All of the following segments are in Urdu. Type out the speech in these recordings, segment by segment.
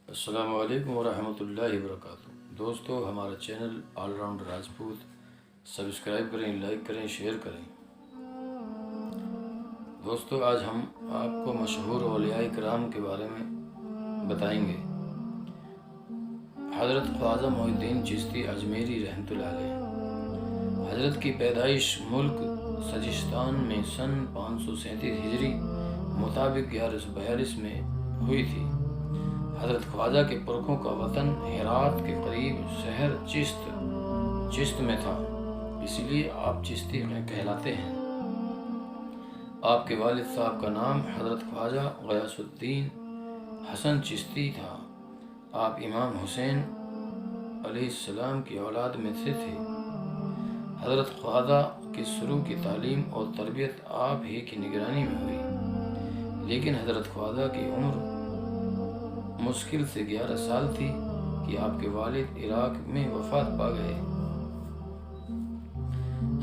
السلام علیکم ورحمۃ اللہ وبرکاتہ۔ دوستو، ہمارا channel all round Rajput subscribe کریں، لائک کریں، شیئر کریں۔ دوستو، آج ہم آپ کو مشہور اولیاء کرام کے بارے میں بتائیں گے۔ حضرت خواجہ معین الدین چشتی اجمیری رحمۃ اللہ علیہ۔ حضرت کی پیدائش ملک سجستان میں سن 537 ہجری مطابق 1142 میں ہوئی تھی۔ حضرت خواجہ کے پرکھوں کا وطن ہرات کے قریب شہر چشت میں تھا، اس لیے آپ چشتی میں کہلاتے ہیں۔ آپ کے والد صاحب کا نام حضرت خواجہ غیاث الدین حسن چشتی تھا۔ آپ امام حسین علیہ السلام کی اولاد میں سے تھے۔ حضرت خواجہ کی شروع کی تعلیم اور تربیت آپ ہی کی نگرانی میں ہوئی، لیکن حضرت خواجہ کی عمر مشکل سے 11 سال تھی کہ آپ کے والد عراق میں وفات پا گئے۔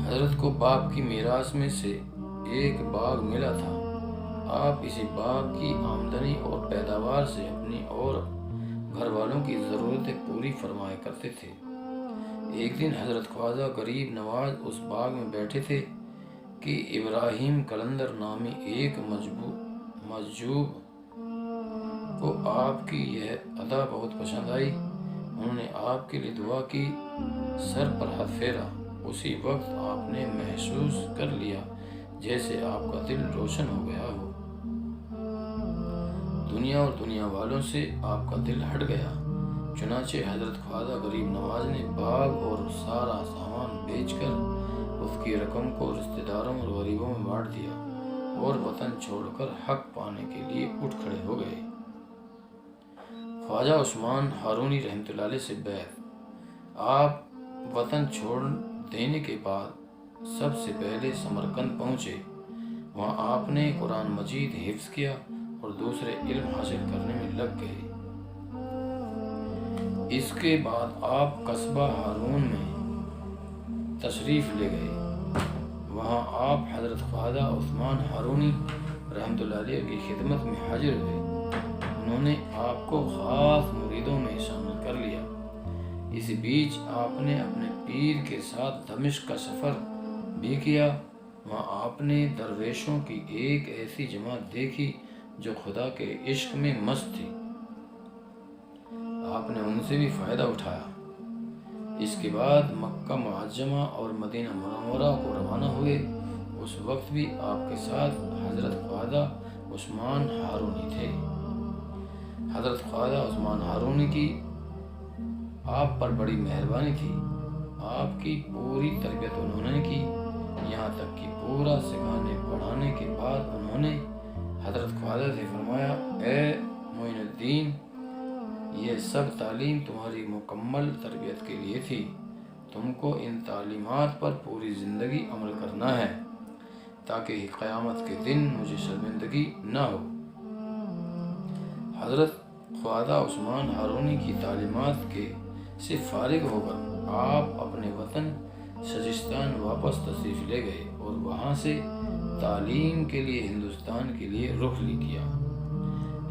حضرت کو باپ کی میراث میں سے ایک باغ ملا تھا۔ آپ اسی باغ کی آمدنی اور پیداوار سے اپنی اور گھر والوں کی ضرورتیں پوری فرمایا کرتے تھے۔ ایک دن حضرت خواجہ غریب نواز اس باغ میں بیٹھے تھے کہ ابراہیم قلندر نامی ایک مجذوب کو آپ کی یہ ادا بہت پسند آئی۔ انہوں نے آپ کے لیے دعا کی، سر پر ہاتھ پھیرا۔ اسی وقت آپ نے محسوس کر لیا جیسے آپ کا دل روشن ہو گیا ہو۔ دنیا اور دنیا والوں سے آپ کا دل ہٹ گیا۔ چنانچہ حضرت خواجہ غریب نواز نے باغ اور سارا سامان بیچ کر اس کی رقم کو رشتہ داروں اور غریبوں میں بانٹ دیا اور وطن چھوڑ کر حق پانے کے لیے اٹھ کھڑے ہو گئے۔ خواجہ عثمان ہارونی رحمۃ اللہ علیہ سے بیعت۔ آپ وطن چھوڑ دینے کے بعد سب سے پہلے سمرقند پہنچے۔ وہاں آپ نے قرآن مجید حفظ کیا اور دوسرے علم حاصل کرنے میں لگ گئے۔ اس کے بعد آپ قصبہ ہارون میں تشریف لے گئے۔ وہاں آپ حضرت خواجہ عثمان ہارونی رحمۃ اللہ علیہ کی خدمت میں حاضر ہوئے۔ انہوں نے آپ کو خاص مریدوں میں شامل کر لیا۔ اس بیچ آپ نے اپنے پیر کے ساتھ دمشق کا سفر بھی کیا۔ وہاں آپ نے درویشوں کی ایک ایسی جماعت دیکھی جو خدا کے عشق میں مست تھی۔ آپ نے ان سے بھی فائدہ اٹھایا۔ اس کے بعد مکہ معظمہ اور مدینہ منورہ کو روانہ ہوئے۔ اس وقت بھی آپ کے ساتھ حضرت خواجہ عثمان ہارونی تھے۔ حضرت خواجہ عثمان ہارونی کی آپ پر بڑی مہربانی تھی۔ آپ کی پوری تربیت انہوں نے کی، یہاں تک کہ پورا سکھانے پڑھانے کے بعد انہوں نے حضرت خواجہ سے فرمایا، اے معین الدین، یہ سب تعلیم تمہاری مکمل تربیت کے لیے تھی۔ تم کو ان تعلیمات پر پوری زندگی عمل کرنا ہے تاکہ قیامت کے دن مجھے شرمندگی نہ ہو۔ حضرت خواجہ عثمان ہارونی کی تعلیمات سے فارغ ہو کر آپ اپنے وطن سجستان واپس تشریف لے گئے اور وہاں سے تعلیم کے لیے ہندوستان کے لیے رخ کیا۔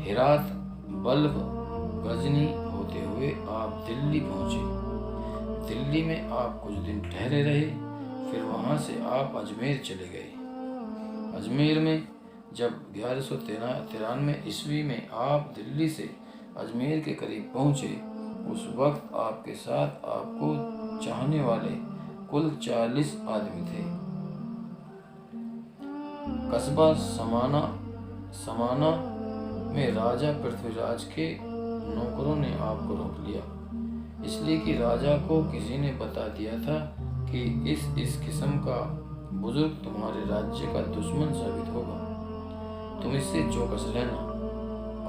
ہرات، بلخ، غزنی ہوتے ہوئے آپ دلی پہنچے۔ دلی میں آپ کچھ دن ٹھہرے رہے، پھر وہاں سے آپ اجمیر چلے گئے۔ اجمیر میں جب 1193 عیسوی میں آپ دلی سے اجمیر کے قریب پہنچے، اس وقت آپ کے ساتھ آپ کو چاہنے والے کل 40 آدمی تھے۔ قصبہ سمانہ میں راجہ پرتھوی راج کے نوکروں نے آپ کو روک لیا، اس لیے کہ راجہ کو کسی نے بتا دیا تھا کہ اس قسم کا بزرگ تمہارے راجیہ کا دشمن ثابت ہوگا، تم اس سے چوکس رہنا۔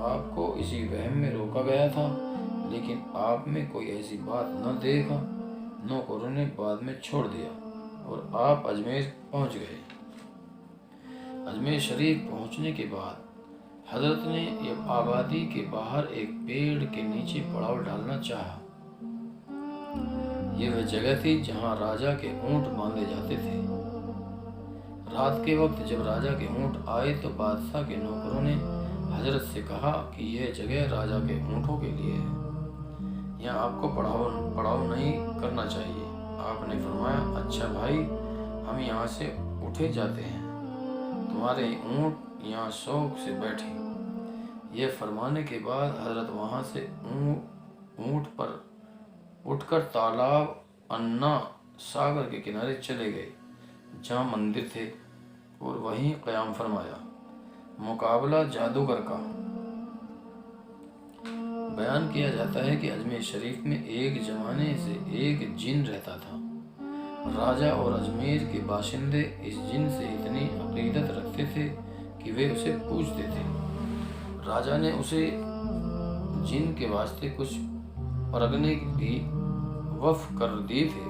آپ کو اسی وہم میں روکا گیا تھا، لیکن آپ میں کوئی ایسی بات نہ دیکھا۔ نوکروں نے بعد میں چھوڑ دیا اور آپ اجمیر پہنچ گئے۔ اجمیر شریف پہنچنے کے بعد حضرت نے آبادی کے باہر ایک پیڑ کے نیچے پڑاؤ ڈالنا چاہا۔ یہ وہ جگہ تھی جہاں راجہ کے اونٹ باندھے جاتے تھے۔ رات کے وقت جب راجہ کے اونٹ آئے تو بادشاہ کے نوکروں نے حضرت سے کہا کہ یہ جگہ راجا کے اونٹوں کے لیے ہے، یہاں آپ کو پڑاؤ نہیں کرنا چاہیے۔ آپ نے فرمایا اچھا بھائی، ہم یہاں سے اٹھے جاتے ہیں، تمہارے اونٹ یہاں شوق سے بیٹھے۔ یہ فرمانے کے بعد حضرت وہاں سے اونٹ پر اٹھ کر تالاب انا ساگر کے کنارے چلے گئے جہاں مندر تھے، اور وہیں قیام فرمایا۔ مقابلہ جادوگر کا بیان کیا جاتا ہے کہ اجمیر شریف میں ایک زمانے سے ایک جن رہتا تھا۔ راجا اور اجمیر کے باشندے اس جن سے اتنی عقیدت رکھتے تھے کہ وہ اسے پوجتے تھے۔ راجا نے اسے جن کے واسطے کچھ پرگنے کی وقف کر دیے تھے۔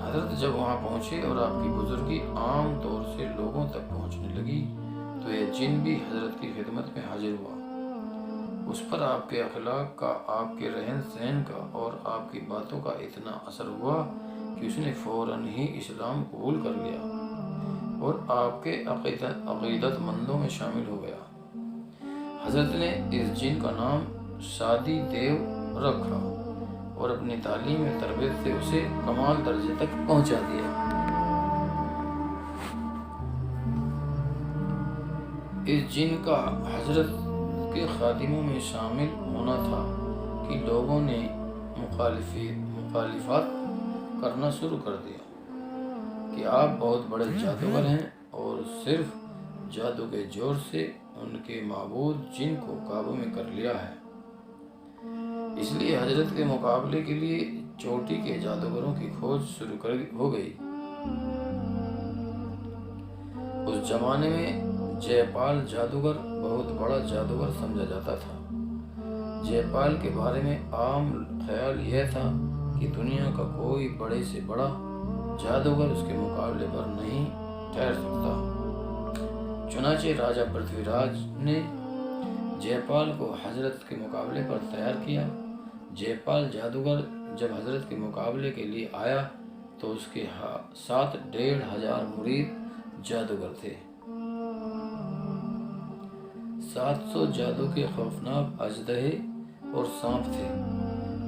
حضرت جب وہاں پہنچے اور آپ کی بزرگی عام طور سے لوگوں تک پہنچنے لگی تو یہ جن بھی حضرت کی خدمت میں حاضر ہوا۔ اس پر آپ کے اخلاق کا، آپ کے رہن سہن کا اور آپ کی باتوں کا اتنا اثر ہوا کہ اس نے فوراً ہی اسلام قبول کر لیا اور آپ کے عقیدت مندوں میں شامل ہو گیا۔ حضرت نے اس جن کا نام شادی دیو رکھا اور اپنی تعلیم و تربیت سے اسے کمال درجے تک پہنچا دیا۔ اس جن کا حضرت کے خادموں میں شامل ہونا تھا کہ لوگوں نے مخالفت کرنا شروع کر دیا کہ آپ بہت بڑے جادوگر ہیں اور صرف جادو کے زور سے ان کے معبود جن کو قابو میں کر لیا ہے۔ اس لیے حضرت کے مقابلے کے لیے چوٹی کے جادوگروں کی کھوج شروع ہو گئی۔ اس زمانے میں جے پال جادوگر بہت بڑا جادوگر سمجھا جاتا تھا۔ جے پال کے بارے میں عام خیال یہ تھا کہ دنیا کا کوئی بڑے سے بڑا جادوگر اس کے مقابلے پر نہیں ٹھہر سکتا۔ چنانچہ راجا پرتھوی راج نے جے پال کو حضرت کے مقابلے پر تیار کیا۔ جے پال جادوگر جب حضرت کے مقابلے کے لیے آیا تو اس کے ساتھ 1500 مرید جادوگر تھے۔ 700 جادو کے خوفناک اژدہے اور سانپ تھے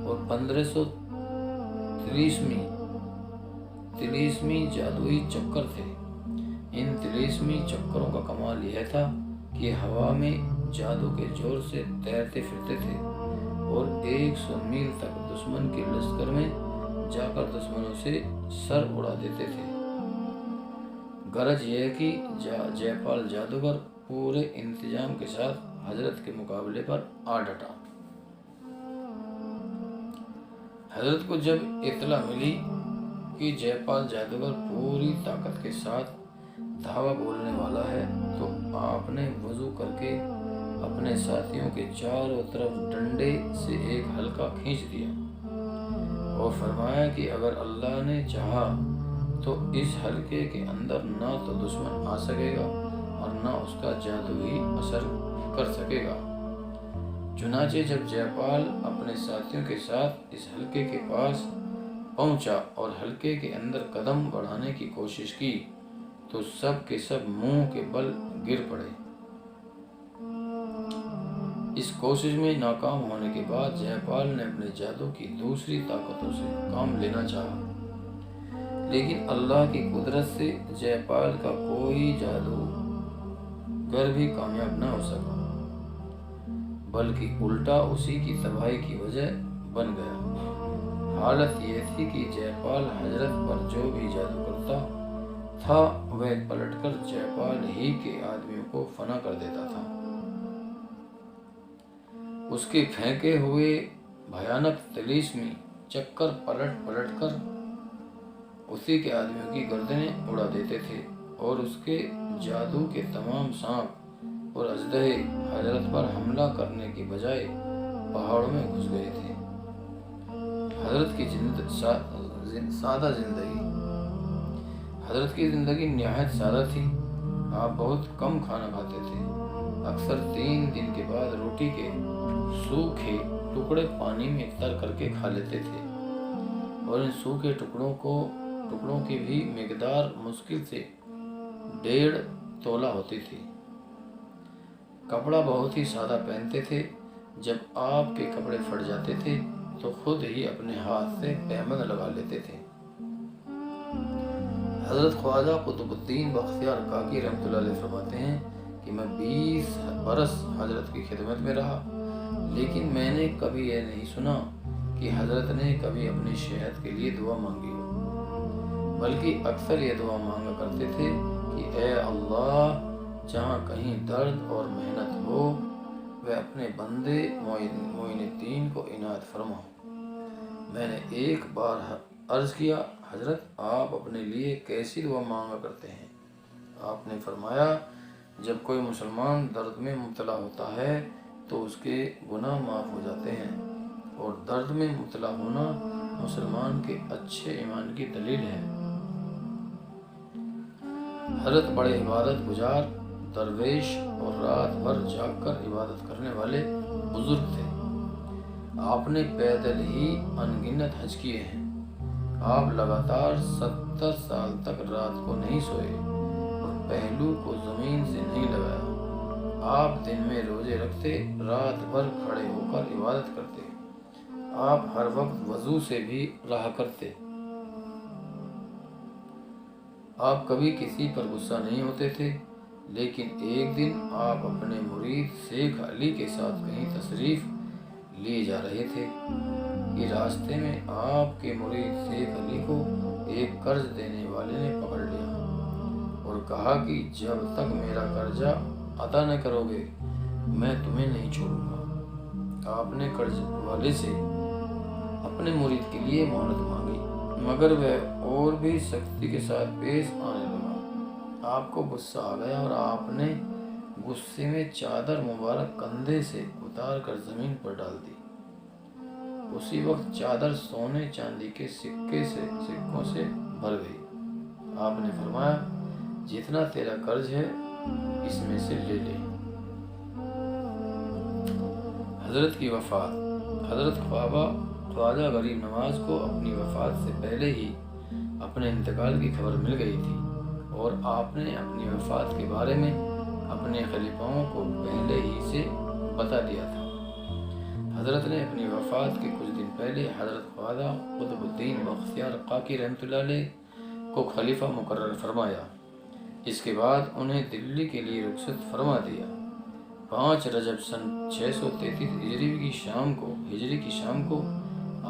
اور 1500 طلسمی جادوئی چکر تھے۔ ان طلسمی چکروں کا کمال یہ تھا کہ یہ ہوا میں جادو کے زور سے تیرتے پھرتے تھے اور 100 میل تک دشمن کے لشکر میں جا کر دشمنوں سے سر اڑا دیتے تھے۔ غرض یہ کہ جے پال جادوگر پورے انتظام کے ساتھ حضرت کے مقابلے پر آ ڈٹا۔ حضرت کو جب اطلاع ملی کہ جے پال جادوگر پوری طاقت کے ساتھ دھاوا بولنے والا ہے تو آپ نے وضو کر کے اپنے ساتھیوں کے چاروں طرف ڈنڈے سے ایک حلقہ کھینچ دیا اور فرمایا کہ اگر اللہ نے چاہا تو اس حلقے کے اندر نہ تو دشمن آ سکے گا اور نہ اس کا جادوئی اثر کر سکے گا۔ چنانچہ جب جے پال اپنے ساتھیوں کے ساتھ اس حلقے کے پاس پہنچا اور حلقے کے اندر قدم بڑھانے کی کوشش کی تو سب کے سب منہ کے بل گر پڑے۔ اس کوشش میں ناکام ہونے کے بعد جے پال نے اپنے جادو کی دوسری طاقتوں سے کام لینا چاہا، لیکن اللہ کی قدرت سے جے پال کا کوئی جادوگر بھی کامیاب نہ ہو سکا، بلکہ الٹا اسی کی تباہی کی وجہ بن گیا۔ حالت یہ تھی کہ جے پال حضرت پر جو بھی جادو کرتا تھا وہ پلٹ کر جے پال ہی کے آدمیوں کو فنا کر دیتا تھا۔ اس کے پھینکے ہوئے بھیانک طلسمی چکر پلٹ کر اسی کے آدمیوں کی گردنیں اڑا دیتے تھے اور اس کے جادو کے تمام سانپ اور اژدہے حضرت پر حملہ کرنے کی بجائے پہاڑوں میں گھس گئے تھے۔ حضرت کی سادہ زندگی۔ حضرت کی زندگی نہایت سادہ تھی۔ آپ بہت کم کھانا کھاتے تھے، اکثر 3 دن کے بعد روٹی کے سوکھے ٹکڑے پانی میں تر کر کے کھا لیتے تھے اور ان سوکھے ٹکڑوں کی بھی مقدار مشکل سے 1.5 تولہ ہوتی تھی۔ کپڑا بہت ہی سادہ پہنتے تھے۔ جب آپ کے کپڑے پھٹ جاتے تھے تو خود ہی اپنے ہاتھ سے پیمند لگا لیتے تھے۔ حضرت خواجہ قطب الدین بختیار کاکی رحمۃ اللہ علیہ فرماتے ہیں کہ میں 20 برس حضرت کی خدمت میں رہا، لیکن میں نے کبھی یہ نہیں سنا کہ حضرت نے کبھی اپنی صحت کے لیے دعا مانگی ہو، بلکہ اکثر یہ دعا مانگا کرتے تھے کہ اے اللہ، جہاں کہیں درد اور محنت ہو وہ اپنے بندے معین الدین کو عنایت فرما۔ میں نے ایک بار عرض کیا، حضرت آپ اپنے لیے کیسی دعا مانگا کرتے ہیں؟ آپ نے فرمایا، جب کوئی مسلمان درد میں مبتلا ہوتا ہے تو اس کے گناہ معاف ہو جاتے ہیں، اور درد میں مبتلا ہونا مسلمان کے اچھے ایمان کی دلیل ہے۔ حضرت بڑے عبادت گزار، درویش اور رات بھر جاگ کر عبادت کرنے والے بزرگ تھے۔ آپ نے پیدل ہی ان گنت حج کیے ہیں۔ آپ لگاتار 70 سال تک رات کو نہیں سوئے اور پہلو کو زمین سے نہیں لگایا۔ آپ دن میں روزے رکھتے، رات بھر کھڑے ہو کر عبادت کرتے۔ آپ ہر وقت وضو سے بھی رہا کرتے۔ آپ کبھی کسی پر غصہ نہیں ہوتے تھے، لیکن ایک دن آپ اپنے مرید شیخ علی کے ساتھ کہیں تشریف لیے جا رہے تھے کہ راستے میں آپ کے مرید شیخ علی کو ایک قرض دینے والے نے پکڑ لیا اور کہا کہ جب تک میرا قرضہ ادا نہ کرو گے میں تمہیں نہیں چھوڑوں گا۔ آپ نے قرض والے سے اپنے مرید کے لیے مہلت مانگی، مگر وہ اور بھی سختی کے ساتھ پیش آنے لگا۔ آپ کو غصہ آ گیا اور آپ نے غصے میں چادر مبارک کندھے سے اتار کر زمین پر ڈال دی۔ اسی وقت چادر سونے چاندی کے سکوں سے بھر گئی۔ آپ نے فرمایا، جتنا تیرا قرض ہے اس میں سے لے لے۔ حضرت کی وفات۔ حضرت خواجہ غریب نواز کو اپنی وفات سے پہلے ہی اپنے انتقال کی خبر مل گئی تھی، اور آپ نے اپنی وفات کے بارے میں اپنے خلیفاؤں کو پہلے ہی سے بتا دیا تھا۔ حضرت نے اپنی وفات کے کچھ دن پہلے حضرت خواجہ قطب الدین بختیار کاکی رحمۃ اللہ علیہ کو خلیفہ مقرر فرمایا۔ اس کے بعد انہیں دلی کے لیے رخصت فرما دیا۔ 5 رجب سن 633 ہجری کی شام کو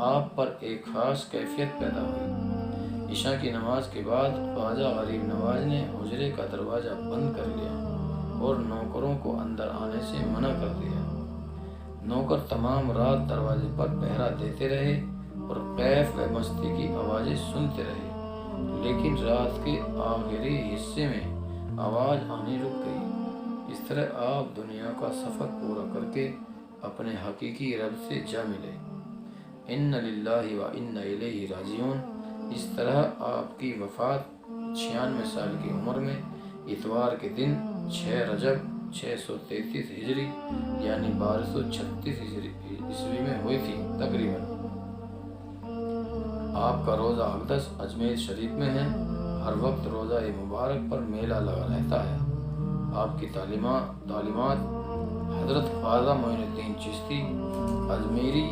آپ پر ایک خاص کیفیت پیدا ہوئی۔ عشاء کی نماز کے بعد خواجہ غریب نواز نے حجرے کا دروازہ بند کر لیا اور نوکروں کو اندر آنے سے منع کر دیا۔ نوکر تمام رات دروازے پر پہرا دیتے رہے اور کیف و مستی کی آوازیں سنتے رہے، لیکن رات کے آخری حصے میں آواز آنی رک گئی۔ اس طرح آپ دنیا کا سفر پورا کر کے اپنے حقیقی رب سے جا ملے۔ ان للہ و انا الیہ راجعون۔ اس طرح آپ کی وفات 96 سال کی عمر میں اتوار کے دن 6 رجب 633 ہجری یعنی 1236 عیسوی میں ہوئی تھی تقریباً۔ آپ کا روضہ اقدس اجمیر شریف میں ہے۔ ہر وقت روضہ مبارک پر میلہ لگا رہتا ہے۔ آپ کی تعلیمات حضرت خواجہ معین الدین چشتی اجمیری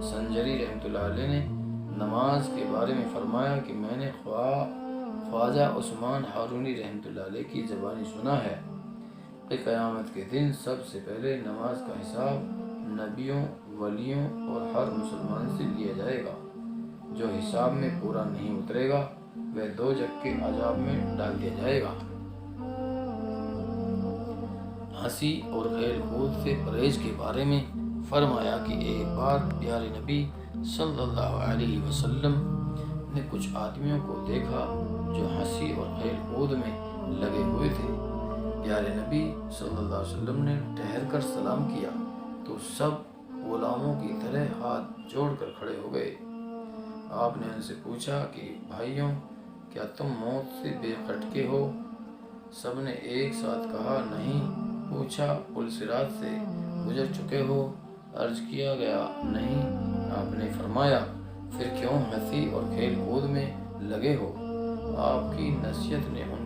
سنجری رحمۃ اللہ علیہ نے نماز کے بارے میں فرمایا کہ میں نے خواجہ عثمان ہارونی رحمۃ اللہ علیہ کی زبانی سنا ہے کہ قیامت کے دن سب سے پہلے نماز کا حساب نبیوں، ولیوں اور ہر مسلمان سے لیا جائے گا۔ جو حساب میں پورا نہیں اترے گا وہ دوزخ کے عذاب میں ڈال دیا جائے گا۔ ہنسی اور کھیل کود سے پرہیز کے بارے میں فرمایا کہ ایک بار پیارے نبی صلی اللہ علیہ وسلم نے کچھ آدمیوں کو دیکھا جو ہنسی اور کھیل کود میں لگے ہوئے تھے۔ پیارے نبی صلی اللہ علیہ وسلم نے ٹھہر کر سلام کیا تو سب غلاموں کی طرح ہاتھ جوڑ کر کھڑے ہو گئے۔ آپ نے ان سے پوچھا کہ بھائیوں، کیا تم موت سے بے خٹکے ہو؟ سب نے ایک ساتھ کہا نہیں۔ پوچھا پل صراط سے گزر چکے ہو؟ عرض کیا گیا نہیں۔ آپ نے فرمایا پھر کیوں ہنسی اور کھیل کود میں لگے ہو؟ آپ کی نصیحت نے ان